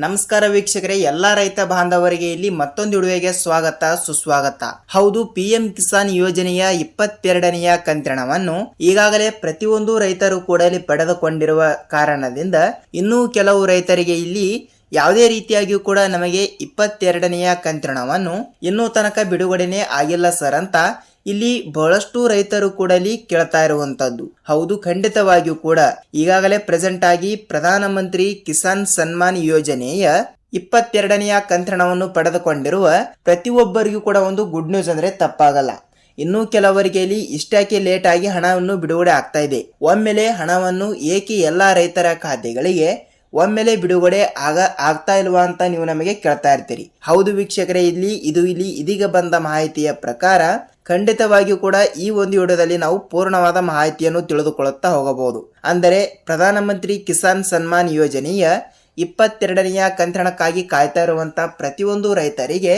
ನಮಸ್ಕಾರ ವೀಕ್ಷಕರೇ, ಎಲ್ಲ ರೈತ ಬಾಂಧವರಿಗೆ ಇಲ್ಲಿ ಮತ್ತೊಂದು ವಿಡಿಯೋಗೆ ಸ್ವಾಗತ ಸುಸ್ವಾಗತ. ಹೌದು, ಪಿಎಂ ಕಿಸಾನ್ ಯೋಜನೆಯ 22ನೆಯ ಕಂತಿನವನ್ನು ಈಗಾಗಲೇ ಪ್ರತಿಯೊಂದು ರೈತರು ಕೂಡ ಇಲ್ಲಿ ಪಡೆದುಕೊಂಡಿರುವ ಕಾರಣದಿಂದ ಇನ್ನೂ ಕೆಲವು ರೈತರಿಗೆ ಇಲ್ಲಿ ಯಾವುದೇ ರೀತಿಯಾಗಿಯೂ ಕೂಡ ನಮಗೆ 22ನೆಯ ಕಂತಿನವನ್ನು ಇನ್ನೂ ತನಕ ಬಿಡುಗಡೆನೇ ಆಗಿಲ್ಲ ಸರ್ ಅಂತ ಇಲ್ಲಿ ಬಹಳಷ್ಟು ರೈತರು ಕೂಡ ಇಲ್ಲಿ ಕೇಳ್ತಾ ಇರುವಂತದ್ದು. ಹೌದು, ಖಂಡಿತವಾಗಿಯೂ ಕೂಡ ಈಗಾಗಲೇ ಪ್ರೆಸೆಂಟ್ ಆಗಿ ಪ್ರಧಾನಮಂತ್ರಿ ಕಿಸಾನ್ ಸನ್ಮಾನ್ ಯೋಜನೆಯ 22ನೆಯ ಕಂತಿನವನ್ನು ಪಡೆದುಕೊಂಡಿರುವ ಪ್ರತಿಯೊಬ್ಬರಿಗೂ ಕೂಡ ಒಂದು ಗುಡ್ ನ್ಯೂಸ್ ಅಂದ್ರೆ ತಪ್ಪಾಗಲ್ಲ. ಇನ್ನು ಕೆಲವರಿಗೆ ಇಲ್ಲಿ ಇಷ್ಟಾಕೆ ಲೇಟ್ ಆಗಿ ಹಣವನ್ನು ಬಿಡುಗಡೆ ಆಗ್ತಾ ಇದೆ. ಒಮ್ಮೆಲೆ ಹಣವನ್ನು ಏಕೆ ಎಲ್ಲಾ ರೈತರ ಖಾತೆಗಳಿಗೆ ಒಮ್ಮೆಲೆ ಬಿಡುಗಡೆ ಆಗ್ತಾ ಇಲ್ವಾ ಅಂತ ನೀವು ನಮಗೆ ಕೇಳ್ತಾ ಇರ್ತೀರಿ. ಹೌದು ವೀಕ್ಷಕರೇ, ಇಲ್ಲಿ ಇದೀಗ ಬಂದ ಮಾಹಿತಿಯ ಪ್ರಕಾರ ಖಂಡಿತವಾಗಿಯೂ ಕೂಡ ಈ ಒಂದು ವಿಡಿಯೋದಲ್ಲಿ ನಾವು ಪೂರ್ಣವಾದ ಮಾಹಿತಿಯನ್ನು ತಿಳಿದುಕೊಳ್ಳುತ್ತಾ ಹೋಗಬಹುದು. ಅಂದರೆ ಪ್ರಧಾನಮಂತ್ರಿ ಕಿಸಾನ್ ಸನ್ಮಾನ್ ಯೋಜನೆಯ 22ನೆಯ ಕಂತಿನಕ್ಕಾಗಿ ಕಾಯ್ತಾ ಇರುವಂತಹ ಪ್ರತಿಯೊಂದು ರೈತರಿಗೆ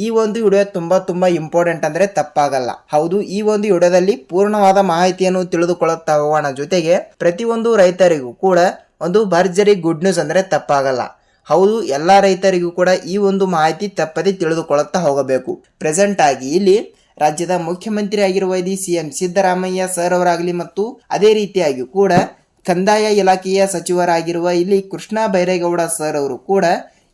ಈ ಒಂದು ವಿಡಿಯೋ ತುಂಬಾ ಇಂಪಾರ್ಟೆಂಟ್ ಅಂದ್ರೆ ತಪ್ಪಾಗಲ್ಲ. ಹೌದು, ಈ ಒಂದು ವಿಡಿಯೋದಲ್ಲಿ ಪೂರ್ಣವಾದ ಮಾಹಿತಿಯನ್ನು ತಿಳಿದುಕೊಳ್ಳುತ್ತಾ ಹೋಗೋಣ. ಜೊತೆಗೆ ಪ್ರತಿಯೊಂದು ರೈತರಿಗೂ ಕೂಡ ಒಂದು ಭರ್ಜರಿ ಗುಡ್ ನ್ಯೂಸ್ ಅಂದ್ರೆ ತಪ್ಪಾಗಲ್ಲ. ಹೌದು, ಎಲ್ಲಾ ರೈತರಿಗೂ ಕೂಡ ಈ ಒಂದು ಮಾಹಿತಿ ತಪ್ಪದೆ ತಿಳಿದುಕೊಳ್ಳುತ್ತಾ ಹೋಗಬೇಕು. ಪ್ರೆಸೆಂಟ್ ಆಗಿ ಇಲ್ಲಿ ರಾಜ್ಯದ ಮುಖ್ಯಮಂತ್ರಿ ಆಗಿರುವ ಸಿಎಂ ಸಿದ್ದರಾಮಯ್ಯ ಸರ್ ಅವರಾಗಲಿ ಮತ್ತು ಅದೇ ರೀತಿಯಾಗಿ ಕೂಡ ಕಂದಾಯ ಇಲಾಖೆಯ ಸಚಿವರಾಗಿರುವ ಇಲ್ಲಿ ಕೃಷ್ಣ ಬೈರೇಗೌಡ ಸರ್ ಅವರು ಕೂಡ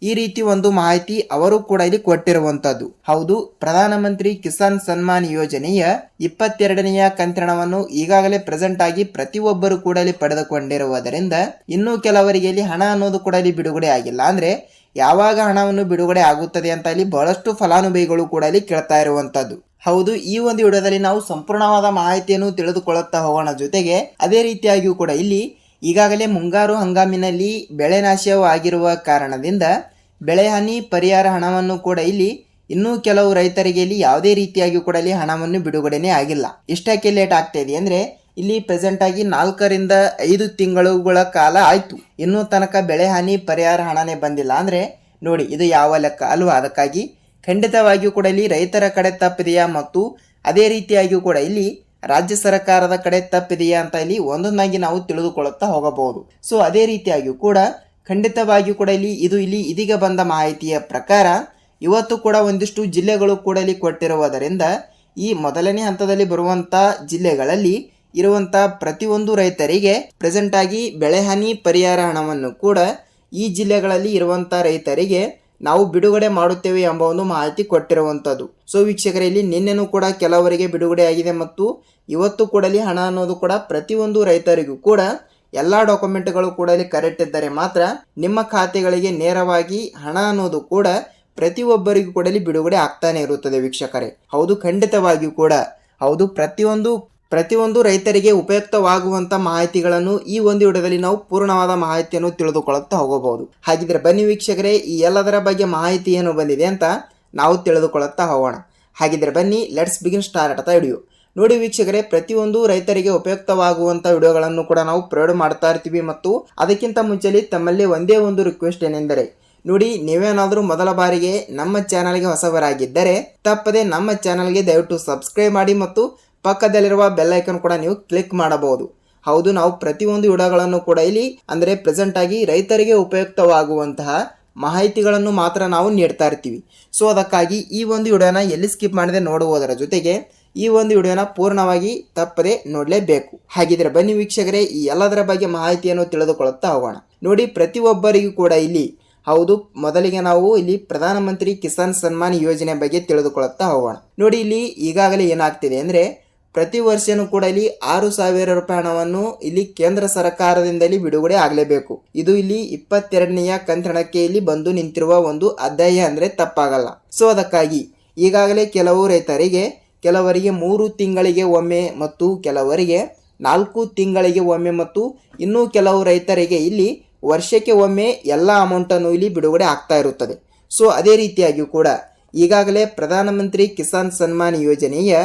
ಈ ರೀತಿ ಒಂದು ಮಾಹಿತಿ ಅವರು ಕೂಡ ಇಲ್ಲಿ ಕೊಟ್ಟಿರುವಂತದ್ದು. ಹೌದು, ಪ್ರಧಾನಮಂತ್ರಿ ಕಿಸಾನ್ ಸನ್ಮಾನ್ ಯೋಜನೆಯ 22ನೆಯ ಕಂತಿನವನ್ನು ಈಗಾಗಲೇ ಪ್ರೆಸೆಂಟ್ ಆಗಿ ಪ್ರತಿಯೊಬ್ಬರು ಕೂಡ ಇಲ್ಲಿ ಪಡೆದುಕೊಂಡಿರುವುದರಿಂದ ಇನ್ನೂ ಕೆಲವರಿಗೆ ಇಲ್ಲಿ ಹಣ ಅನ್ನೋದು ಕೂಡ ಇಲ್ಲಿ ಬಿಡುಗಡೆ ಆಗಿಲ್ಲ. ಅಂದ್ರೆ ಯಾವಾಗ ಹಣವನ್ನು ಬಿಡುಗಡೆ ಆಗುತ್ತದೆ ಅಂತ ಇಲ್ಲಿ ಬಹಳಷ್ಟು ಫಲಾನುಭವಿಗಳು ಕೂಡ ಇಲ್ಲಿ ಕೇಳ್ತಾ ಇರುವಂತದ್ದು. ಹೌದು, ಈ ಒಂದು ವಿಡಿಯೋದಲ್ಲಿ ನಾವು ಸಂಪೂರ್ಣವಾದ ಮಾಹಿತಿಯನ್ನು ತಿಳಿದುಕೊಳ್ಳುತ್ತಾ ಹೋಗೋಣ. ಜೊತೆಗೆ ಅದೇ ರೀತಿಯಾಗಿಯೂ ಕೂಡ ಇಲ್ಲಿ ಈಗಾಗಲೇ ಮುಂಗಾರು ಹಂಗಾಮಿನಲ್ಲಿ ಬೆಳೆ ನಾಶವಾಗಿರುವ ಕಾರಣದಿಂದ ಬೆಳೆ ಹಾನಿ ಪರಿಹಾರ ಹಣವನ್ನು ಕೂಡ ಇಲ್ಲಿ ಇನ್ನೂ ಕೆಲವು ರೈತರಿಗೆ ಇಲ್ಲಿ ಯಾವುದೇ ರೀತಿಯಾಗಿ ಕೂಡ ಇಲ್ಲಿ ಹಣವನ್ನು ಬಿಡುಗಡೆನೇ ಆಗಿಲ್ಲ. ಇಷ್ಟಕ್ಕೆ ಲೇಟ್ ಆಗ್ತಾ ಇದೆ ಅಂದ್ರೆ ಇಲ್ಲಿ ಪ್ರೆಸೆಂಟ್ ಆಗಿ 4 ರಿಂದ 5 ತಿಂಗಳುಗಳ ಕಾಲ ಆಯ್ತು, ಇನ್ನೂ ತನಕ ಬೆಳೆ ಹಾನಿ ಪರಿಹಾರ ಹಣನೇ ಬಂದಿಲ್ಲ. ಅಂದ್ರೆ ನೋಡಿ, ಇದು ಯಾವ ಲೆಕ್ಕ ಅಲ್ವಾ? ಅದಕ್ಕಾಗಿ ಖಂಡಿತವಾಗಿಯೂ ಕೂಡ ಇಲ್ಲಿ ರೈತರ ಕಡೆ ತಪ್ಪಿದೆಯಾ ಮತ್ತು ಅದೇ ರೀತಿಯಾಗಿಯೂ ಕೂಡ ಇಲ್ಲಿ ರಾಜ್ಯ ಸರ್ಕಾರದ ಕಡೆ ತಪ್ಪಿದೆಯಾ ಅಂತ ಇಲ್ಲಿ ಒಂದೊಂದಾಗಿ ನಾವು ತಿಳಿದುಕೊಳ್ಳುತ್ತಾ ಹೋಗಬಹುದು. ಸೊ ಅದೇ ರೀತಿಯಾಗಿಯೂ ಕೂಡ ಖಂಡಿತವಾಗಿಯೂ ಕೂಡ ಇಲ್ಲಿ ಇದೀಗ ಬಂದ ಮಾಹಿತಿಯ ಪ್ರಕಾರ ಇವತ್ತು ಕೂಡ ಒಂದಿಷ್ಟು ಜಿಲ್ಲೆಗಳು ಕೂಡ ಇಲ್ಲಿ ಕೊಟ್ಟಿರುವುದರಿಂದ ಈ ಮೊದಲನೇ ಹಂತದಲ್ಲಿ ಬರುವಂತ ಜಿಲ್ಲೆಗಳಲ್ಲಿ ಇರುವಂತ ಪ್ರತಿಯೊಂದು ರೈತರಿಗೆ ಪ್ರೆಸೆಂಟ್ ಆಗಿ ಬೆಳೆ ಹಾನಿ ಪರಿಹಾರ ಹಣವನ್ನು ಕೂಡ ಈ ಜಿಲ್ಲೆಗಳಲ್ಲಿ ಇರುವಂತ ರೈತರಿಗೆ ನಾವು ಬಿಡುಗಡೆ ಮಾಡುತ್ತೇವೆ ಎಂಬ ಒಂದು ಮಾಹಿತಿ ಕೊಟ್ಟಿರುವಂತದ್ದು. ಸೊ ವೀಕ್ಷಕರಲ್ಲಿ ನಿನ್ನೆನೂ ಕೂಡ ಕೆಲವರಿಗೆ ಬಿಡುಗಡೆ ಆಗಿದೆ ಮತ್ತು ಇವತ್ತು ಕೂಡ ಹಣ ಅನ್ನೋದು ಕೂಡ ಪ್ರತಿಯೊಂದು ರೈತರಿಗೂ ಕೂಡ ಎಲ್ಲಾ ಡಾಕ್ಯುಮೆಂಟ್ಗಳು ಕೂಡ ಇಲ್ಲಿ ಕರೆಕ್ಟ್ ಇದ್ದರೆ ಮಾತ್ರ ನಿಮ್ಮ ಖಾತೆಗಳಿಗೆ ನೇರವಾಗಿ ಹಣ ಅನ್ನೋದು ಕೂಡ ಪ್ರತಿಯೊಬ್ಬರಿಗೂ ಕೂಡ ಬಿಡುಗಡೆ ಆಗ್ತಾನೆ ಇರುತ್ತದೆ ವೀಕ್ಷಕರೇ. ಹೌದು, ಖಂಡಿತವಾಗಿಯೂ ಕೂಡ ಹೌದು, ಪ್ರತಿಯೊಂದು ರೈತರಿಗೆ ಉಪಯುಕ್ತವಾಗುವಂತ ಮಾಹಿತಿಗಳನ್ನು ಈ ಒಂದು ವಿಡಿಯೋದಲ್ಲಿ ನಾವು ಪೂರ್ಣವಾದ ಮಾಹಿತಿಯನ್ನು ತಿಳಿದುಕೊಳ್ಳುತ್ತಾ ಹೋಗಬಹುದು. ಹಾಗಿದ್ರೆ ಬನ್ನಿ ವೀಕ್ಷಕರೇ, ಈ ಎಲ್ಲದರ ಬಗ್ಗೆ ಮಾಹಿತಿ ಏನು ಬಂದಿದೆ ಅಂತ ನಾವು ತಿಳಿದುಕೊಳ್ಳುತ್ತಾ ಹೋಗೋಣ. ಹಾಗಿದ್ರೆ ಬನ್ನಿ, ಲೆಟ್ಸ್ ಬಿಗಿನ್ ಸ್ಟಾರ್ಟ್ ಅಂತ ವಿಡಿಯೋ. ನೋಡಿ ವೀಕ್ಷಕರೇ, ಪ್ರತಿಯೊಂದು ರೈತರಿಗೆ ಉಪಯುಕ್ತವಾಗುವಂತ ವಿಡಿಯೋಗಳನ್ನು ಕೂಡ ನಾವು ಪ್ರೊವೈಡ್ ಮಾಡ್ತಾ ಇರ್ತೀವಿ ಮತ್ತು ಅದಕ್ಕಿಂತ ಮುಂಚೆ ತಮ್ಮಲ್ಲಿ ಒಂದೇ ಒಂದು ರಿಕ್ವೆಸ್ಟ್ ಏನೆಂದರೆ ನೋಡಿ, ನೀವೇನಾದರೂ ಮೊದಲ ಬಾರಿಗೆ ನಮ್ಮ ಚಾನಲ್ಗೆ ಹೊಸಬರಾಗಿದ್ದರೆ ತಪ್ಪದೆ ನಮ್ಮ ಚಾನಲ್ಗೆ ದಯವಿಟ್ಟು ಸಬ್ಸ್ಕ್ರೈಬ್ ಮಾಡಿ ಮತ್ತು ಪಕ್ಕದಲ್ಲಿರುವ ಬೆಲ್ ಐಕನ್ ಕೂಡ ನೀವು ಕ್ಲಿಕ್ ಮಾಡಬಹುದು. ಹೌದು, ನಾವು ಪ್ರತಿಯೊಂದು ವಿಡಿಯೋಗಳನ್ನು ಕೂಡ ಇಲ್ಲಿ ಅಂದರೆ ಪ್ರೆಸೆಂಟ್ ಆಗಿ ರೈತರಿಗೆ ಉಪಯುಕ್ತವಾಗುವಂತಹ ಮಾಹಿತಿಗಳನ್ನು ಮಾತ್ರ ನಾವು ನೀಡ್ತಾ ಇರ್ತೀವಿ. ಸೊ ಅದಕ್ಕಾಗಿ ಈ ಒಂದು ವಿಡಿಯೋನ ಎಲ್ಲಿ ಸ್ಕಿಪ್ ಮಾಡದೆ ನೋಡುವುದರ ಜೊತೆಗೆ ಈ ಒಂದು ವಿಡಿಯೋನ ಪೂರ್ಣವಾಗಿ ತಪ್ಪದೆ ನೋಡಲೇಬೇಕು. ಹಾಗಿದ್ರೆ ಬನ್ನಿ ವೀಕ್ಷಕರೇ, ಈ ಎಲ್ಲದರ ಬಗ್ಗೆ ಮಾಹಿತಿಯನ್ನು ತಿಳಿದುಕೊಳ್ಳುತ್ತಾ ಹೋಗೋಣ. ನೋಡಿ, ಪ್ರತಿಯೊಬ್ಬರಿಗೂ ಕೂಡ ಇಲ್ಲಿ ಹೌದು, ಮೊದಲಿಗೆ ನಾವು ಇಲ್ಲಿ ಪ್ರಧಾನಮಂತ್ರಿ ಕಿಸಾನ್ ಸನ್ಮಾನ್ ಯೋಜನೆ ಬಗ್ಗೆ ತಿಳಿದುಕೊಳ್ಳುತ್ತಾ ಹೋಗೋಣ. ನೋಡಿ, ಇಲ್ಲಿ ಈಗಾಗಲೇ ಏನಾಗ್ತಿದೆ ಅಂದ್ರೆ ಪ್ರತಿ ವರ್ಷನೂ ಕೂಡ ಇಲ್ಲಿ 6,000 ರೂಪಾಯಿ ಹಣವನ್ನು ಇಲ್ಲಿ ಕೇಂದ್ರ ಸರ್ಕಾರದಿಂದಲೇ ಬಿಡುಗಡೆ ಆಗಲೇಬೇಕು. ಇದು ಇಲ್ಲಿ 22ನೆಯ ಕಂತಿನಕ್ಕೆ ಇಲ್ಲಿ ಬಂದು ನಿಂತಿರುವ ಒಂದು ಅಧ್ಯಾಯ ಅಂದ್ರೆ ತಪ್ಪಾಗಲ್ಲ. ಸೊ ಅದಕ್ಕಾಗಿ ಈಗಾಗಲೇ ಕೆಲವು ರೈತರಿಗೆ ಕೆಲವರಿಗೆ 3 ತಿಂಗಳಿಗೆ ಒಮ್ಮೆ ಮತ್ತು ಕೆಲವರಿಗೆ 4 ತಿಂಗಳಿಗೆ ಒಮ್ಮೆ ಮತ್ತು ಇನ್ನೂ ಕೆಲವು ರೈತರಿಗೆ ಇಲ್ಲಿ ವರ್ಷಕ್ಕೆ ಒಮ್ಮೆ ಎಲ್ಲ ಅಮೌಂಟನ್ನು ಇಲ್ಲಿ ಬಿಡುಗಡೆ ಆಗ್ತಾ ಇರುತ್ತದೆ. ಸೊ ಅದೇ ರೀತಿಯಾಗಿಯೂ ಕೂಡ ಈಗಾಗಲೇ ಪ್ರಧಾನಮಂತ್ರಿ ಕಿಸಾನ್ ಸನ್ಮಾನ್ ಯೋಜನೆಯ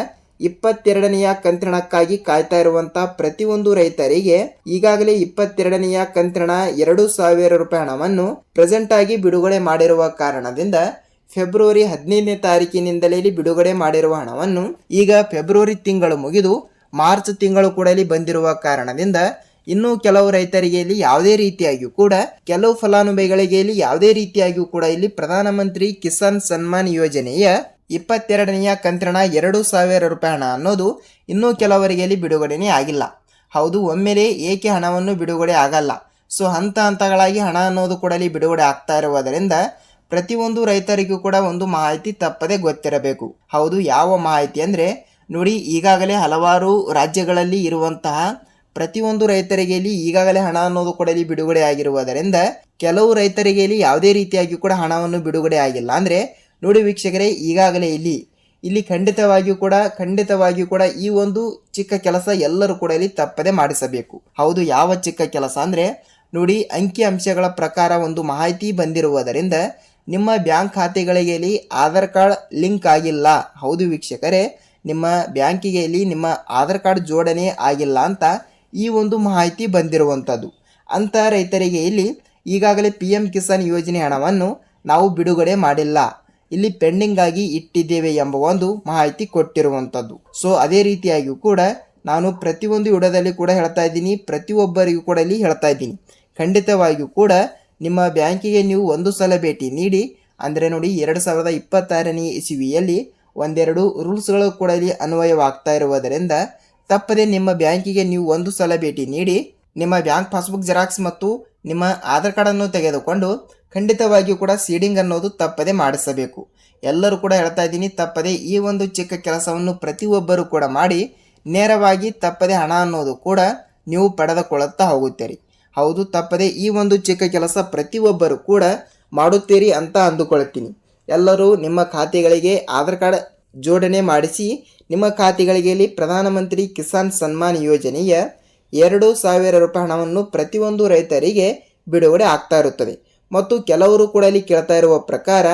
22ನೆಯ ಕಂತಿನಕ್ಕಾಗಿ ಕಾಯ್ತಾ ಇರುವಂತ ಪ್ರತಿಯೊಂದು ರೈತರಿಗೆ ಈಗಾಗಲೇ 22ನೆಯ ಕಂತಿನ 2,000 ರೂಪಾಯಿ ಹಣವನ್ನು ಪ್ರೆಸೆಂಟ್ ಆಗಿ ಬಿಡುಗಡೆ ಮಾಡಿರುವ ಕಾರಣದಿಂದ ಫೆಬ್ರವರಿ 15ನೇ ತಾರೀಕಿನಿಂದಲೇ ಬಿಡುಗಡೆ ಮಾಡಿರುವ ಹಣವನ್ನು ಈಗ ಫೆಬ್ರವರಿ ತಿಂಗಳು ಮುಗಿದು ಮಾರ್ಚ್ ತಿಂಗಳು ಕೂಡ ಇಲ್ಲಿ ಬಂದಿರುವ ಕಾರಣದಿಂದ ಇನ್ನು ಕೆಲವು ರೈತರಿಗೆ ಇಲ್ಲಿ ಯಾವುದೇ ರೀತಿಯಾಗಿಯೂ ಕೂಡ ಕೆಲವು ಫಲಾನುಭವಿಗಳಿಗೆ ಇಲ್ಲಿ ಯಾವುದೇ ರೀತಿಯಾಗಿಯೂ ಕೂಡ ಇಲ್ಲಿ ಪ್ರಧಾನಮಂತ್ರಿ ಕಿಸಾನ್ ಸನ್ಮಾನ್ ಯೋಜನೆಯ 22ನೆಯ ಕಂತಿನ 2,000 ರೂಪಾಯಿ ಹಣ ಅನ್ನೋದು ಇನ್ನೂ ಕೆಲವರಿಗೆ ಇಲ್ಲಿ ಬಿಡುಗಡೆನೇ ಆಗಿಲ್ಲ. ಹೌದು, ಒಮ್ಮೆಲೆ ಏಕೆ ಹಣವನ್ನು ಬಿಡುಗಡೆ ಆಗಲ್ಲ. ಸೊ ಹಂತ ಹಂತಗಳಾಗಿ ಹಣ ಅನ್ನೋದು ಕೂಡ ಇಲ್ಲಿ ಬಿಡುಗಡೆ ಆಗ್ತಾ ಇರುವುದರಿಂದ ಪ್ರತಿಯೊಂದು ರೈತರಿಗೂ ಕೂಡ ಒಂದು ಮಾಹಿತಿ ತಪ್ಪದೆ ಗೊತ್ತಿರಬೇಕು. ಹೌದು, ಯಾವ ಮಾಹಿತಿ ಅಂದರೆ ನೋಡಿ, ಈಗಾಗಲೇ ಹಲವಾರು ರಾಜ್ಯಗಳಲ್ಲಿ ಇರುವಂತಹ ಪ್ರತಿಯೊಂದು ರೈತರಿಗೆ ಇಲ್ಲಿ ಈಗಾಗಲೇ ಹಣ ಅನ್ನೋದು ಕೂಡ ಇಲ್ಲಿ ಬಿಡುಗಡೆ ಆಗಿರುವುದರಿಂದ ಕೆಲವು ರೈತರಿಗೆ ಇಲ್ಲಿ ಯಾವುದೇ ರೀತಿಯಾಗಿ ಕೂಡ ಹಣವನ್ನು ಬಿಡುಗಡೆ ಆಗಿಲ್ಲ. ಅಂದರೆ ನೋಡಿ ವೀಕ್ಷಕರೇ, ಈಗಾಗಲೇ ಇಲ್ಲಿ ಖಂಡಿತವಾಗಿಯೂ ಕೂಡ ಈ ಒಂದು ಚಿಕ್ಕ ಕೆಲಸ ಎಲ್ಲರೂ ಕೂಡ ಇಲ್ಲಿ ತಪ್ಪದೆ ಮಾಡಿಸಬೇಕು. ಹೌದು, ಯಾವ ಚಿಕ್ಕ ಕೆಲಸ ಅಂದರೆ ನೋಡಿ, ಅಂಕಿ ಅಂಶಗಳ ಪ್ರಕಾರ ಒಂದು ಮಾಹಿತಿ ಬಂದಿರುವುದರಿಂದ ನಿಮ್ಮ ಬ್ಯಾಂಕ್ ಖಾತೆಗಳಿಗೆ ಇಲ್ಲಿ ಆಧಾರ್ ಕಾರ್ಡ್ ಲಿಂಕ್ ಆಗಿಲ್ಲ. ಹೌದು ವೀಕ್ಷಕರೇ, ನಿಮ್ಮ ಬ್ಯಾಂಕಿಗೆ ಇಲ್ಲಿ ನಿಮ್ಮ ಆಧಾರ್ ಕಾರ್ಡ್ ಜೋಡಣೆ ಆಗಿಲ್ಲ ಅಂತ ಈ ಒಂದು ಮಾಹಿತಿ ಬಂದಿರುವಂಥದ್ದು. ಅಂಥ ರೈತರಿಗೆ ಇಲ್ಲಿ ಈಗಾಗಲೇ PM ಕಿಸಾನ್ ಯೋಜನೆ ಹಣವನ್ನು ನಾವು ಬಿಡುಗಡೆ ಮಾಡಿಲ್ಲ, ಇಲ್ಲಿ ಪೆಂಡಿಂಗ್ ಆಗಿ ಇಟ್ಟಿದ್ದೇವೆ ಎಂಬ ಒಂದು ಮಾಹಿತಿ ಕೊಟ್ಟಿರುವಂಥದ್ದು. ಸೊ ಅದೇ ರೀತಿಯಾಗಿಯೂ ಕೂಡ ನಾನು ಪ್ರತಿಯೊಂದು ವಿಡಿಯೋದಲ್ಲಿ ಕೂಡ ಹೇಳ್ತಾ ಇದ್ದೀನಿ, ಪ್ರತಿಯೊಬ್ಬರಿಗೂ ಕೂಡ ಇಲ್ಲಿ ಹೇಳ್ತಾ ಇದ್ದೀನಿ, ಖಂಡಿತವಾಗಿಯೂ ಕೂಡ ನಿಮ್ಮ ಬ್ಯಾಂಕಿಗೆ ನೀವು ಒಂದು ಸಲ ಭೇಟಿ ನೀಡಿ. ಅಂದರೆ ನೋಡಿ, 2026ನೇ ಇಸವಿಯಲ್ಲಿ ಒಂದೆರಡು ರೂಲ್ಸ್ಗಳು ಕೂಡ ಇಲ್ಲಿ ಅನ್ವಯವಾಗ್ತಾ ಇರುವುದರಿಂದ ತಪ್ಪದೆ ನಿಮ್ಮ ಬ್ಯಾಂಕಿಗೆ ನೀವು ಒಂದು ಸಲ ಭೇಟಿ ನೀಡಿ ನಿಮ್ಮ ಬ್ಯಾಂಕ್ ಪಾಸ್ಬುಕ್ ಜೆರಾಕ್ಸ್ ಮತ್ತು ನಿಮ್ಮ ಆಧಾರ್ ಕಾರ್ಡನ್ನು ತೆಗೆದುಕೊಂಡು ಖಂಡಿತವಾಗಿಯೂ ಕೂಡ ಸೀಡಿಂಗ್ ಅನ್ನೋದು ತಪ್ಪದೆ ಮಾಡಿಸಬೇಕು. ಎಲ್ಲರೂ ಕೂಡ ಹೇಳ್ತಾ ಇದ್ದೀನಿ, ತಪ್ಪದೆ ಈ ಒಂದು ಚಿಕ್ಕ ಕೆಲಸವನ್ನು ಪ್ರತಿಯೊಬ್ಬರು ಕೂಡ ಮಾಡಿ ನೇರವಾಗಿ ತಪ್ಪದೆ ಹಣ ಅನ್ನೋದು ಕೂಡ ನೀವು ಪಡೆದುಕೊಳ್ಳುತ್ತಾ ಹೋಗುತ್ತೀರಿ. ಹೌದು, ತಪ್ಪದೆ ಈ ಒಂದು ಚಿಕ್ಕ ಕೆಲಸ ಪ್ರತಿಯೊಬ್ಬರು ಕೂಡ ಮಾಡುತ್ತೀರಿ ಅಂತ ಅಂದುಕೊಳ್ತೀನಿ. ಎಲ್ಲರೂ ನಿಮ್ಮ ಖಾತೆಗಳಿಗೆ ಆಧಾರ್ ಕಾರ್ಡ್ ಜೋಡಣೆ ಮಾಡಿಸಿ ನಿಮ್ಮ ಖಾತೆಗಳಿಗೆ ಇಲ್ಲಿ ಪ್ರಧಾನಮಂತ್ರಿ ಕಿಸಾನ್ ಸನ್ಮಾನ್ ಯೋಜನೆಯ 2,000 ರೂಪಾಯಿ ಹಣವನ್ನು ಪ್ರತಿಯೊಂದು ರೈತರಿಗೆ ಬಿಡುಗಡೆ ಆಗ್ತಾ ಇರುತ್ತದೆ. ಮತ್ತು ಕೆಲವರು ಕೂಡ ಇಲ್ಲಿ ಕೇಳ್ತಾ ಇರುವ ಪ್ರಕಾರ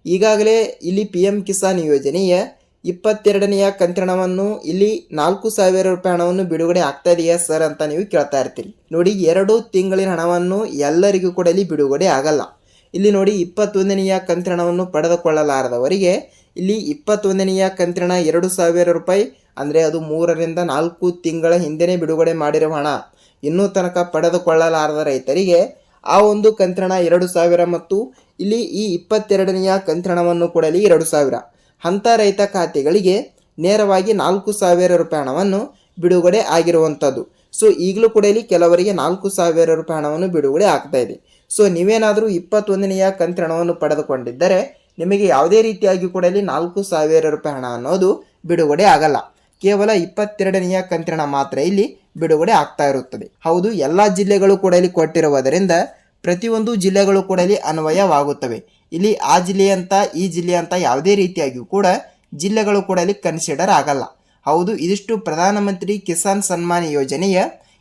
ಈಗಾಗಲೇ ಇಲ್ಲಿ PM ಕಿಸಾನ್ ಯೋಜನೆಯ 22ನೆಯ ಕಂತಿನವನ್ನು ಇಲ್ಲಿ 4,000 ರೂಪಾಯಿ ಹಣವನ್ನು ಬಿಡುಗಡೆ ಆಗ್ತಾ ಇದೆಯಾ ಸರ್ ಅಂತ ನೀವು ಕೇಳ್ತಾ ಇರ್ತೀರಿ. ನೋಡಿ, 2 ತಿಂಗಳಿನ ಹಣವನ್ನು ಎಲ್ಲರಿಗೂ ಕೂಡ ಇಲ್ಲಿ ಬಿಡುಗಡೆ ಆಗಲ್ಲ. ಇಲ್ಲಿ ನೋಡಿ, 21ನೆಯ ಕಂತಿನವನ್ನು ಪಡೆದುಕೊಳ್ಳಲಾರದವರಿಗೆ ಇಲ್ಲಿ 21ನೆಯ ಕಂತಿನ 2,000 ರೂಪಾಯಿ ಅಂದರೆ ಅದು 3 ರಿಂದ 4 ತಿಂಗಳ ಹಿಂದೆನೇ ಬಿಡುಗಡೆ ಮಾಡಿರುವ ಹಣ ಇನ್ನೂ ತನಕ ಪಡೆದುಕೊಳ್ಳಲಾರದ ರೈತರಿಗೆ ಆ ಒಂದು ಕಂತಿನ 2,000 ಮತ್ತು ಇಲ್ಲಿ ಈ 22ನೆಯ ಕಂತಿನವನ್ನು ಕೂಡ ಇಲ್ಲಿ 2,000 ಅಂಥ ರೈತ ಖಾತೆಗಳಿಗೆ ನೇರವಾಗಿ 4,000 ರೂಪಾಯಿ ಹಣವನ್ನು ಬಿಡುಗಡೆ ಆಗಿರುವಂಥದ್ದು. ಸೊ ಈಗಲೂ ಕೂಡ ಇಲ್ಲಿ ಕೆಲವರಿಗೆ 4,000 ರೂಪಾಯಿ ಹಣವನ್ನು ಬಿಡುಗಡೆ ಆಗ್ತಾ ಇದೆ. ಸೊ ನೀವೇನಾದರೂ 21ನೆಯ ಕಂತಿನವನ್ನು ಪಡೆದುಕೊಂಡಿದ್ದರೆ ನಿಮಗೆ ಯಾವುದೇ ರೀತಿಯಾಗಿ ಕೂಡ ಇಲ್ಲಿ 4,000 ರೂಪಾಯಿ ಹಣ ಅನ್ನೋದು ಬಿಡುಗಡೆ ಆಗಲ್ಲ. ಕೇವಲ 22ನೆಯ ಕಂತಿನ ಮಾತ್ರ ಇಲ್ಲಿ ಬಿಡುಗಡೆ ಆಗ್ತಾ ಇರುತ್ತದೆ. ಹೌದು, ಎಲ್ಲ ಜಿಲ್ಲೆಗಳು ಕೂಡ ಇಲ್ಲಿ ಕೊಟ್ಟಿರುವುದರಿಂದ ಪ್ರತಿಯೊಂದು ಜಿಲ್ಲೆಗಳು ಕೂಡ ಇಲ್ಲಿ ಅನ್ವಯವಾಗುತ್ತವೆ. ಇಲ್ಲಿ ಆ ಜಿಲ್ಲೆ ಅಂತ ಈ ಜಿಲ್ಲೆ ಅಂತ ಯಾವುದೇ ರೀತಿಯಾಗಿಯೂ ಕೂಡ ಜಿಲ್ಲೆಗಳು ಕೂಡ ಇಲ್ಲಿ ಕನ್ಸಿಡರ್ ಆಗಲ್ಲ. ಹೌದು, ಇದಿಷ್ಟು ಪ್ರಧಾನಮಂತ್ರಿ ಕಿಸಾನ್ ಸನ್ಮಾನ್ ಯೋಜನೆಯ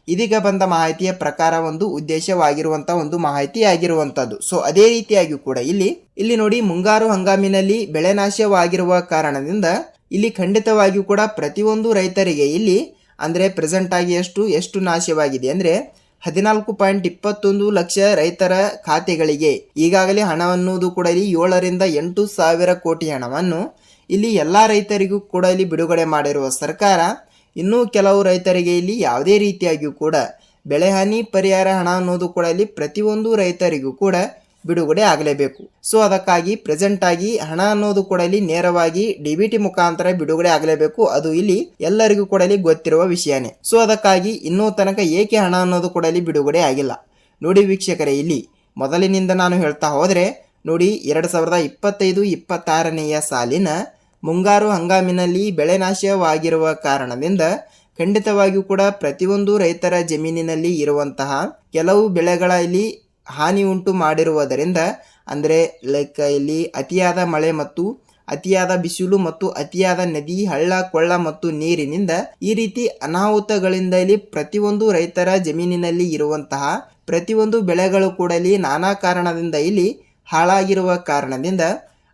ಇದೀಗ ಬಂದ ಮಾಹಿತಿಯ ಪ್ರಕಾರ ಒಂದು ಉದ್ದೇಶವಾಗಿರುವಂಥ ಒಂದು ಮಾಹಿತಿ ಆಗಿರುವಂಥದ್ದು. ಸೊ ಅದೇ ರೀತಿಯಾಗಿಯೂ ಕೂಡ ಇಲ್ಲಿ ನೋಡಿ, ಮುಂಗಾರು ಹಂಗಾಮಿನಲ್ಲಿ ಬೆಳೆ ನಾಶವಾಗಿರುವ ಕಾರಣದಿಂದ ಇಲ್ಲಿ ಖಂಡಿತವಾಗಿಯೂ ಕೂಡ ಪ್ರತಿಯೊಂದು ರೈತರಿಗೆ ಇಲ್ಲಿ ಅಂದರೆ ಪ್ರೆಸೆಂಟ್ ಆಗಿ ಎಷ್ಟು ನಾಶವಾಗಿದೆ ಅಂದರೆ 14.21 ಲಕ್ಷ ರೈತರ ಖಾತೆಗಳಿಗೆ ಈಗಾಗಲೇ ಹಣ ಅನ್ನೋದು ಕೂಡ ಇಲ್ಲಿ 7 ರಿಂದ 8 ಸಾವಿರ ಕೋಟಿ ಹಣವನ್ನು ಇಲ್ಲಿ ಎಲ್ಲ ರೈತರಿಗೂ ಕೂಡ ಇಲ್ಲಿ ಬಿಡುಗಡೆ ಮಾಡಿರುವ ಸರ್ಕಾರ ಇನ್ನೂ ಕೆಲವು ರೈತರಿಗೆ ಇಲ್ಲಿ ಯಾವುದೇ ರೀತಿಯಾಗಿಯೂ ಕೂಡ ಬೆಳೆಹಾನಿ ಪರಿಹಾರ ಹಣ ಅನ್ನೋದು ಕೂಡ ಇಲ್ಲಿ ಪ್ರತಿಯೊಂದು ರೈತರಿಗೂ ಕೂಡ ಬಿಡುಗಡೆ ಆಗಲೇಬೇಕು. ಸೊ ಅದಕ್ಕಾಗಿ ಪ್ರೆಸೆಂಟ್ ಆಗಿ ಹಣ ಅನ್ನೋದು ಕೂಡ ಇಲ್ಲಿ ನೇರವಾಗಿ DBT ಮುಖಾಂತರ ಬಿಡುಗಡೆ ಆಗಲೇಬೇಕು. ಅದು ಇಲ್ಲಿ ಎಲ್ಲರಿಗೂ ಕೂಡ ಇಲ್ಲಿ ಗೊತ್ತಿರುವ ವಿಷಯನೇ. ಸೊ ಅದಕ್ಕಾಗಿ ಇನ್ನೂ ತನಕ ಏಕೆ ಹಣ ಅನ್ನೋದು ಕೂಡ ಇಲ್ಲಿ ಬಿಡುಗಡೆ ಆಗಿಲ್ಲ. ನೋಡಿ ವೀಕ್ಷಕರೇ, ಇಲ್ಲಿ ಮೊದಲಿನಿಂದ ನಾನು ಹೇಳ್ತಾ ಹೋದರೆ ನೋಡಿ, 2025-26ನೆಯ ಸಾಲಿನ ಮುಂಗಾರು ಹಂಗಾಮಿನಲ್ಲಿ ಬೆಳೆ ನಾಶವಾಗಿರುವ ಕಾರಣದಿಂದ ಖಂಡಿತವಾಗಿಯೂ ಕೂಡ ಪ್ರತಿಯೊಂದು ರೈತರ ಜಮೀನಿನಲ್ಲಿ ಇರುವಂತಹ ಕೆಲವು ಬೆಳೆಗಳ ಇಲ್ಲಿ ಹಾನಿ ಉಂಟು ಮಾಡಿರುವುದರಿಂದ ಅಂದರೆ ಇಲ್ಲಿ ಅತಿಯಾದ ಮಳೆ ಮತ್ತು ಅತಿಯಾದ ಬಿಸಿಲು ಮತ್ತು ಅತಿಯಾದ ನದಿ, ಹಳ್ಳ ಕೊಳ್ಳ ಮತ್ತು ನೀರಿನಿಂದ ಈ ರೀತಿ ಅನಾಹುತಗಳಿಂದ ಇಲ್ಲಿ ಪ್ರತಿಯೊಂದು ರೈತರ ಜಮೀನಿನಲ್ಲಿ ಇರುವಂತಹ ಪ್ರತಿಯೊಂದು ಬೆಳೆಗಳು ಕೂಡ ಇಲ್ಲಿ ನಾನಾ ಕಾರಣದಿಂದ ಇಲ್ಲಿ ಹಾಳಾಗಿರುವ ಕಾರಣದಿಂದ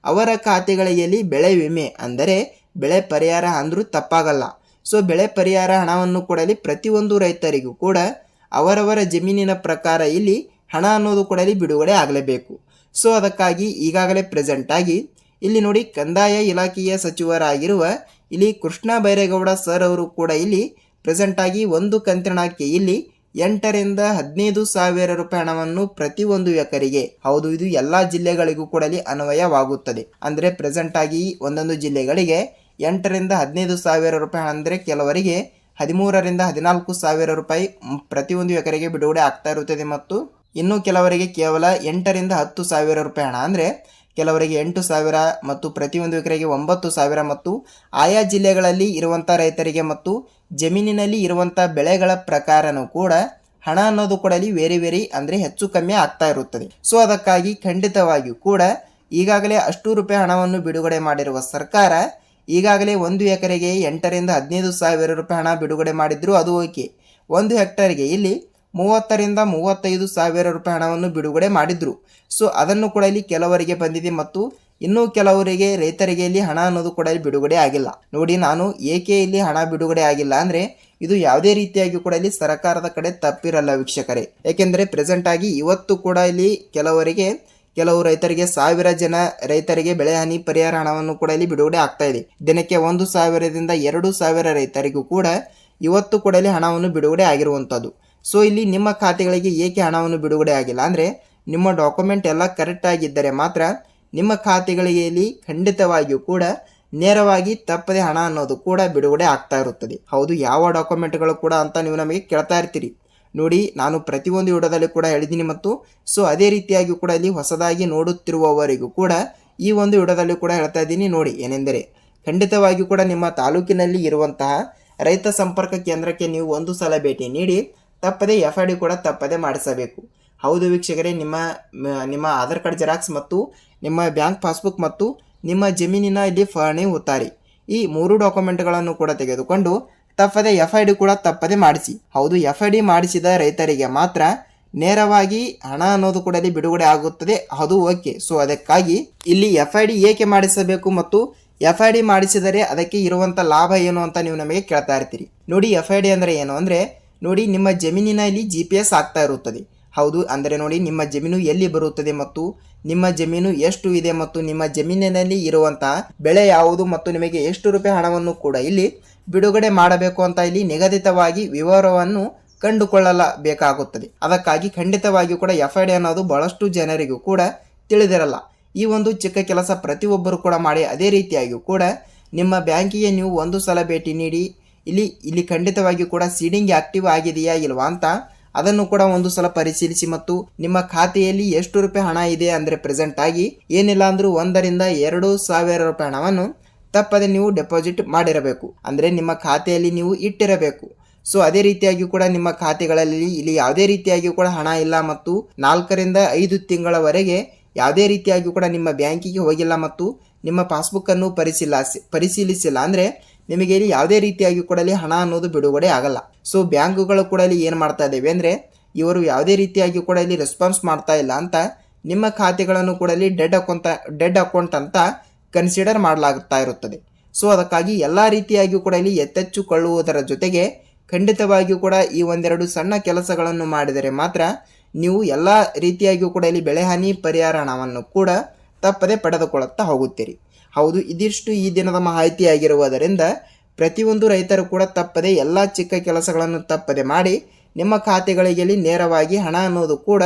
ಅವರ ಖಾತೆಗಳಿಗೆ ಬೆಳೆ ವಿಮೆ ಅಂದರೆ ಬೆಳೆ ಪರಿಹಾರ ಅಂದರೂ ತಪ್ಪಾಗಲ್ಲ. ಸೊ ಬೆಳೆ ಪರಿಹಾರ ಹಣವನ್ನು ಕೂಡ ಇಲ್ಲಿ ಪ್ರತಿಯೊಂದು ರೈತರಿಗೂ ಕೂಡ ಅವರವರ ಜಮೀನಿನ ಪ್ರಕಾರ ಇಲ್ಲಿ ಹಣ ಅನ್ನೋದು ಕೂಡ ಇಲ್ಲಿ ಬಿಡುಗಡೆ ಆಗಲೇಬೇಕು. ಸೊ ಅದಕ್ಕಾಗಿ ಈಗಾಗಲೇ ಪ್ರೆಸೆಂಟ್ ಆಗಿ ಇಲ್ಲಿ ನೋಡಿ, ಕಂದಾಯ ಇಲಾಖೆಯ ಸಚಿವರಾಗಿರುವ ಇಲ್ಲಿ ಕೃಷ್ಣ ಬೈರೇಗೌಡ ಸರ್ ಅವರು ಕೂಡ ಇಲ್ಲಿ ಪ್ರೆಸೆಂಟ್ ಆಗಿ ಒಂದು ಕಂತಿನಕ್ಕೆ ಇಲ್ಲಿ 8ರಿಂದ 15 ಸಾವಿರ ರೂಪಾಯಿ ಹಣವನ್ನು ಪ್ರತಿ 1 ಎಕರೆಗೆ, ಹೌದು ಇದು ಎಲ್ಲಾ ಜಿಲ್ಲೆಗಳಿಗೂ ಕೂಡ ಅನ್ವಯವಾಗುತ್ತದೆ. ಅಂದ್ರೆ ಪ್ರೆಸೆಂಟ್ ಆಗಿ ಒಂದೊಂದು ಜಿಲ್ಲೆಗಳಿಗೆ 8ರಿಂದ 15 ಸಾವಿರ ರೂಪಾಯಿ ಅಂದ್ರೆ ಕೆಲವರಿಗೆ 13ರಿಂದ 14 ಸಾವಿರ ರೂಪಾಯಿ ಪ್ರತಿ 1 ಎಕರೆಗೆ ಬಿಡುಗಡೆ ಆಗ್ತಾ ಇರುತ್ತದೆ. ಮತ್ತು ಇನ್ನು ಕೆಲವರಿಗೆ ಕೇವಲ 8ರಿಂದ 10 ಸಾವಿರ ರೂಪಾಯಿ ಹಣ ಅಂದ್ರೆ ಕೆಲವರಿಗೆ 8,000 ಮತ್ತು ಪ್ರತಿ 1 ಎಕರೆಗೆ 9,000 ಮತ್ತು ಆಯಾ ಜಿಲ್ಲೆಗಳಲ್ಲಿ ಇರುವಂಥ ರೈತರಿಗೆ ಮತ್ತು ಜಮೀನಿನಲ್ಲಿ ಇರುವಂಥ ಬೆಳೆಗಳ ಪ್ರಕಾರನೂ ಕೂಡ ಹಣ ಅನ್ನೋದು ಕೂಡ ವೇರಿ ಅಂದರೆ ಹೆಚ್ಚು ಕಮ್ಮಿ ಆಗ್ತಾ ಇರುತ್ತದೆ. ಸೊ ಅದಕ್ಕಾಗಿ ಖಂಡಿತವಾಗಿಯೂ ಕೂಡ ಈಗಾಗಲೇ ಅಷ್ಟು ರೂಪಾಯಿ ಹಣವನ್ನು ಬಿಡುಗಡೆ ಮಾಡಿರುವ ಸರ್ಕಾರ ಈಗಾಗಲೇ 1 ಎಕರೆಗೆ 8ರಿಂದ 15 ಸಾವಿರ ರೂಪಾಯಿ ಹಣ ಬಿಡುಗಡೆ ಮಾಡಿದ್ರು, ಅದು ಓಕೆ. 1 ಹೆಕ್ಟರ್ಗೆ ಇಲ್ಲಿ 30ರಿಂದ 35 ಸಾವಿರ ರೂಪಾಯಿ ಹಣವನ್ನು ಬಿಡುಗಡೆ ಮಾಡಿದ್ರು. ಸೊ ಅದನ್ನು ಕೂಡ ಇಲ್ಲಿ ಕೆಲವರಿಗೆ ಬಂದಿದೆ ಮತ್ತು ಇನ್ನೂ ಕೆಲವರಿಗೆ ರೈತರಿಗೆ ಇಲ್ಲಿ ಹಣ ಅನ್ನೋದು ಕೂಡ ಇಲ್ಲಿ ಬಿಡುಗಡೆ ಆಗಿಲ್ಲ. ನೋಡಿ, ನಾನು ಏಕೆ ಇಲ್ಲಿ ಹಣ ಬಿಡುಗಡೆ ಆಗಿಲ್ಲ ಅಂದರೆ ಇದು ಯಾವುದೇ ರೀತಿಯಾಗಿ ಕೂಡ ಇಲ್ಲಿ ಸರ್ಕಾರದ ಕಡೆ ತಪ್ಪಿರಲ್ಲ ವೀಕ್ಷಕರೇ. ಏಕೆಂದರೆ ಪ್ರೆಸೆಂಟ್ ಆಗಿ ಇವತ್ತು ಕೂಡ ಇಲ್ಲಿ ಕೆಲವು ರೈತರಿಗೆ 1000 ಜನ ರೈತರಿಗೆ ಬೆಳೆ ಹಾನಿ ಪರಿಹಾರ ಹಣವನ್ನು ಕೂಡ ಇಲ್ಲಿ ಬಿಡುಗಡೆ ಆಗ್ತಾ ಇದೆ. ದಿನಕ್ಕೆ 1,000ದಿಂದ 2,000 ರೈತರಿಗೂ ಕೂಡ ಇವತ್ತು ಕೂಡ ಇಲ್ಲಿ ಹಣವನ್ನು ಬಿಡುಗಡೆ ಆಗಿರುವಂಥದ್ದು. ಸೊ ಇಲ್ಲಿ ನಿಮ್ಮ ಖಾತೆಗಳಿಗೆ ಏಕೆ ಹಣವನ್ನು ಬಿಡುಗಡೆ ಆಗಿಲ್ಲ ಅಂದರೆ ನಿಮ್ಮ ಡಾಕ್ಯುಮೆಂಟ್ ಎಲ್ಲ ಕರೆಕ್ಟ್ ಆಗಿದ್ದರೆ ಮಾತ್ರ ನಿಮ್ಮ ಖಾತೆಗಳಿಗೆ ಇಲ್ಲಿ ಖಂಡಿತವಾಗಿಯೂ ಕೂಡ ನೇರವಾಗಿ ತಪ್ಪದೆ ಹಣ ಅನ್ನೋದು ಕೂಡ ಬಿಡುಗಡೆ ಆಗ್ತಾ ಇರುತ್ತದೆ. ಹೌದು, ಯಾವ ಡಾಕ್ಯುಮೆಂಟ್ಗಳು ಕೂಡ ಅಂತ ನೀವು ನಮಗೆ ಕೇಳ್ತಾ ಇರ್ತೀರಿ. ನೋಡಿ, ನಾನು ಪ್ರತಿಯೊಂದು ವಿಡಿಯೋದಲ್ಲಿ ಕೂಡ ಹೇಳಿದ್ದೀನಿ ಮತ್ತು ಸೊ ಅದೇ ರೀತಿಯಾಗಿ ಕೂಡ ಇಲ್ಲಿ ಹೊಸದಾಗಿ ನೋಡುತ್ತಿರುವವರಿಗೂ ಕೂಡ ಈ ಒಂದು ವಿಡಿಯೋದಲ್ಲಿ ಕೂಡ ಹೇಳ್ತಾ ಇದ್ದೀನಿ. ನೋಡಿ, ಏನೆಂದರೆ ಖಂಡಿತವಾಗಿಯೂ ಕೂಡ ನಿಮ್ಮ ತಾಲೂಕಿನಲ್ಲಿ ಇರುವಂತಹ ರೈತ ಸಂಪರ್ಕ ಕೇಂದ್ರಕ್ಕೆ ನೀವು ಒಂದು ಸಲ ಭೇಟಿ ನೀಡಿ ತಪ್ಪದೆ FID ಕೂಡ ತಪ್ಪದೆ ಮಾಡಿಸಬೇಕು. ಹೌದು ವೀಕ್ಷಕರೇ, ನಿಮ್ಮ ಆಧಾರ್ ಕಾರ್ಡ್ ಜೆರಾಕ್ಸ್ ಮತ್ತು ನಿಮ್ಮ ಬ್ಯಾಂಕ್ ಪಾಸ್ಬುಕ್ ಮತ್ತು ನಿಮ್ಮ ಜಮೀನಿನ ಇಲ್ಲಿ ಪಹಣಿ ಉತ್ತಾರಿ ಈ 3 ಡಾಕ್ಯುಮೆಂಟ್ಗಳನ್ನು ಕೂಡ ತೆಗೆದುಕೊಂಡು ತಪ್ಪದೆ FID ಕೂಡ ತಪ್ಪದೆ ಮಾಡಿಸಿ. ಹೌದು, FID ಮಾಡಿಸಿದ ರೈತರಿಗೆ ಮಾತ್ರ ನೇರವಾಗಿ ಹಣ ಅನ್ನೋದು ಕೂಡ ಇಲ್ಲಿ ಬಿಡುಗಡೆ ಆಗುತ್ತದೆ, ಅದು ಓಕೆ. ಸೊ ಅದಕ್ಕಾಗಿ ಇಲ್ಲಿ FID ಏಕೆ ಮಾಡಿಸಬೇಕು ಮತ್ತು FID ಮಾಡಿಸಿದರೆ ಅದಕ್ಕೆ ಇರುವಂಥ ಲಾಭ ಏನು ಅಂತ ನೀವು ನಮಗೆ ಕೇಳ್ತಾ ಇರ್ತೀರಿ. ನೋಡಿ, FID ಅಂದರೆ ಏನು ಅಂದರೆ ನೋಡಿ, ನಿಮ್ಮ ಜಮೀನಿನಲ್ಲಿ GPS ಆಗ್ತಾ ಇರುತ್ತದೆ. ಹೌದು, ಅಂದರೆ ನೋಡಿ ನಿಮ್ಮ ಜಮೀನು ಎಲ್ಲಿ ಬರುತ್ತದೆ ಮತ್ತು ನಿಮ್ಮ ಜಮೀನು ಎಷ್ಟು ಇದೆ ಮತ್ತು ನಿಮ್ಮ ಜಮೀನಿನಲ್ಲಿ ಇರುವಂತಹ ಬೆಳೆ ಯಾವುದು ಮತ್ತು ನಿಮಗೆ ಎಷ್ಟು ರೂಪಾಯಿ ಹಣವನ್ನು ಕೂಡ ಇಲ್ಲಿ ಬಿಡುಗಡೆ ಮಾಡಬೇಕು ಅಂತ ಇಲ್ಲಿ ನಿಗದಿತವಾಗಿ ವಿವರವನ್ನು ಕಂಡುಕೊಳ್ಳಬೇಕಾಗುತ್ತದೆ. ಅದಕ್ಕಾಗಿ ಖಂಡಿತವಾಗಿಯೂ ಕೂಡ FID ಅನ್ನೋದು ಬಹಳಷ್ಟು ಜನರಿಗೂ ಕೂಡ ತಿಳಿದಿರಲ್ಲ. ಈ ಒಂದು ಚಿಕ್ಕ ಕೆಲಸ ಪ್ರತಿಯೊಬ್ಬರು ಕೂಡ ಮಾಡಿ ಅದೇ ರೀತಿಯಾಗಿಯೂ ಕೂಡ ನಿಮ್ಮ ಬ್ಯಾಂಕಿಗೆ ನೀವು ಒಂದು ಸಲ ಭೇಟಿ ನೀಡಿ ಇಲ್ಲಿ ಖಂಡಿತವಾಗಿಯೂ ಕೂಡ ಸೀಡಿಂಗ್ ಆಕ್ಟಿವ್ ಆಗಿದೆಯಾ ಇಲ್ವಾ ಅಂತ ಅದನ್ನು ಕೂಡ ಒಂದು ಸಲ ಪರಿಶೀಲಿಸಿ ಮತ್ತು ನಿಮ್ಮ ಖಾತೆಯಲ್ಲಿ ಎಷ್ಟು ರೂಪಾಯಿ ಹಣ ಇದೆ ಅಂದರೆ ಪ್ರೆಸೆಂಟ್ ಆಗಿ ಏನಿಲ್ಲ ಅಂದ್ರೂ 1ರಿಂದ 2,000 ರೂಪಾಯಿ ಹಣವನ್ನು ತಪ್ಪದೆ ನೀವು ಡೆಪಾಸಿಟ್ ಮಾಡಿರಬೇಕು, ಅಂದರೆ ನಿಮ್ಮ ಖಾತೆಯಲ್ಲಿ ನೀವು ಇಟ್ಟಿರಬೇಕು. ಸೊ ಅದೇ ರೀತಿಯಾಗಿ ಕೂಡ ನಿಮ್ಮ ಖಾತೆಗಳಲ್ಲಿ ಇಲ್ಲಿ ಯಾವುದೇ ರೀತಿಯಾಗಿ ಕೂಡ ಹಣ ಇಲ್ಲ ಮತ್ತು 4ರಿಂದ 5 ತಿಂಗಳವರೆಗೆ ಯಾವುದೇ ರೀತಿಯಾಗಿ ಕೂಡ ನಿಮ್ಮ ಬ್ಯಾಂಕಿಗೆ ಹೋಗಿಲ್ಲ ಮತ್ತು ನಿಮ್ಮ ಪಾಸ್ಬುಕ್ಕನ್ನು ಪರಿಶೀಲಿಸಿಲ್ಲ ಅಂದರೆ ನಿಮಗೆ ಇಲ್ಲಿ ಯಾವುದೇ ರೀತಿಯಾಗಿ ಕೂಡ ಹಣ ಅನ್ನೋದು ಬಿಡುಗಡೆ ಆಗಲ್ಲ. ಸೊ ಬ್ಯಾಂಕುಗಳು ಕೂಡ ಇಲ್ಲಿ ಏನು ಮಾಡ್ತಾ ಇದ್ದೇವೆ ಅಂದರೆ ಇವರು ಯಾವುದೇ ರೀತಿಯಾಗಿ ಕೂಡ ಇಲ್ಲಿ ರೆಸ್ಪಾನ್ಸ್ ಮಾಡ್ತಾ ಇಲ್ಲ ಅಂತ ನಿಮ್ಮ ಖಾತೆಗಳನ್ನು ಕೂಡ ಇಲ್ಲಿ ಡೆಡ್ ಅಕೌಂಟ್ ಅಂತ ಕನ್ಸಿಡರ್ ಮಾಡಲಾಗ್ತಾ ಇರುತ್ತದೆ. ಸೊ ಅದಕ್ಕಾಗಿ ಎಲ್ಲ ರೀತಿಯಾಗಿಯೂ ಕೂಡ ಇಲ್ಲಿ ಎಚ್ಚೆತ್ತುಕೊಳ್ಳುವುದರ ಜೊತೆಗೆ ಖಂಡಿತವಾಗಿಯೂ ಕೂಡ ಈ ಒಂದೆರಡು ಸಣ್ಣ ಕೆಲಸಗಳನ್ನು ಮಾಡಿದರೆ ಮಾತ್ರ ನೀವು ಎಲ್ಲ ರೀತಿಯಾಗಿಯೂ ಕೂಡ ಇಲ್ಲಿ ಬೆಳೆ ಹಾನಿ ಪರಿಹಾರ ಹಣವನ್ನು ಕೂಡ ತಪ್ಪದೆ ಪಡೆದುಕೊಳ್ಳುತ್ತಾ ಹೋಗುತ್ತೀರಿ. ಹೌದು, ಇದಿಷ್ಟು ಈ ದಿನದ ಮಾಹಿತಿಯಾಗಿರುವುದರಿಂದ ಪ್ರತಿಯೊಂದು ರೈತರು ಕೂಡ ತಪ್ಪದೆ ಎಲ್ಲ ಚಿಕ್ಕ ಕೆಲಸಗಳನ್ನು ತಪ್ಪದೆ ಮಾಡಿ ನಿಮ್ಮ ಖಾತೆಗಳಿಗೆ ನೇರವಾಗಿ ಹಣ ಅನ್ನೋದು ಕೂಡ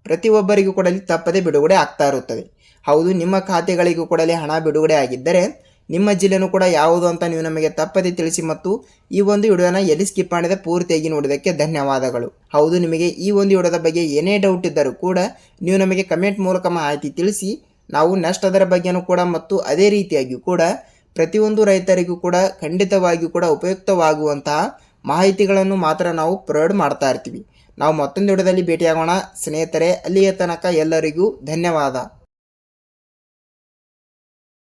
ಪ್ರತಿಯೊಬ್ಬರಿಗೂ ಕೂಡ ತಪ್ಪದೆ ಬಿಡುಗಡೆ ಆಗ್ತಾ ಇರುತ್ತದೆ. ಹೌದು, ನಿಮ್ಮ ಖಾತೆಗಳಿಗೂ ಕೂಡ ಹಣ ಬಿಡುಗಡೆ ಆಗಿದ್ದರೆ ನಿಮ್ಮ ಜಿಲ್ಲೆನೂ ಕೂಡ ಯಾವುದು ಅಂತ ನೀವು ನಮಗೆ ತಪ್ಪದೆ ತಿಳಿಸಿ ಮತ್ತು ಈ ಒಂದು ವಿಡಿಯೋನ ಎಲ್ಲಿ ಸ್ಕಿಪ್ ಮಾಡಿದ ಪೂರ್ತಿಯಾಗಿ ನೋಡಿದ್ದಕ್ಕೆ ಧನ್ಯವಾದಗಳು. ಹೌದು, ನಿಮಗೆ ಈ ಒಂದು ವಿಡಿಯೋದ ಬಗ್ಗೆ ಏನೇ ಡೌಟ್ ಇದ್ದರೂ ಕೂಡ ನೀವು ನಮಗೆ ಕಮೆಂಟ್ ಮೂಲಕ ಮಾಹಿತಿ ತಿಳಿಸಿ, ನಾವು ನೆಕ್ಸ್ಟ್ ಅದರ ಬಗ್ಗೆನೂ ಕೂಡ ಮತ್ತು ಅದೇ ರೀತಿಯಾಗಿಯೂ ಕೂಡ ಪ್ರತಿಯೊಂದು ರೈತರಿಗೂ ಕೂಡ ಖಂಡಿತವಾಗಿಯೂ ಕೂಡ ಉಪಯುಕ್ತವಾಗುವಂತಹ ಮಾಹಿತಿಗಳನ್ನು ಮಾತ್ರ ನಾವು ಪ್ರೊವೈಡ್ ಮಾಡ್ತಾ ಇರ್ತೀವಿ. ನಾವು ಮತ್ತೊಂದು ವಿಡಿಯೋದಲ್ಲಿ ಭೇಟಿಯಾಗೋಣ ಸ್ನೇಹಿತರೆ. ಅಲ್ಲಿಯ ತನಕ ಎಲ್ಲರಿಗೂ ಧನ್ಯವಾದ.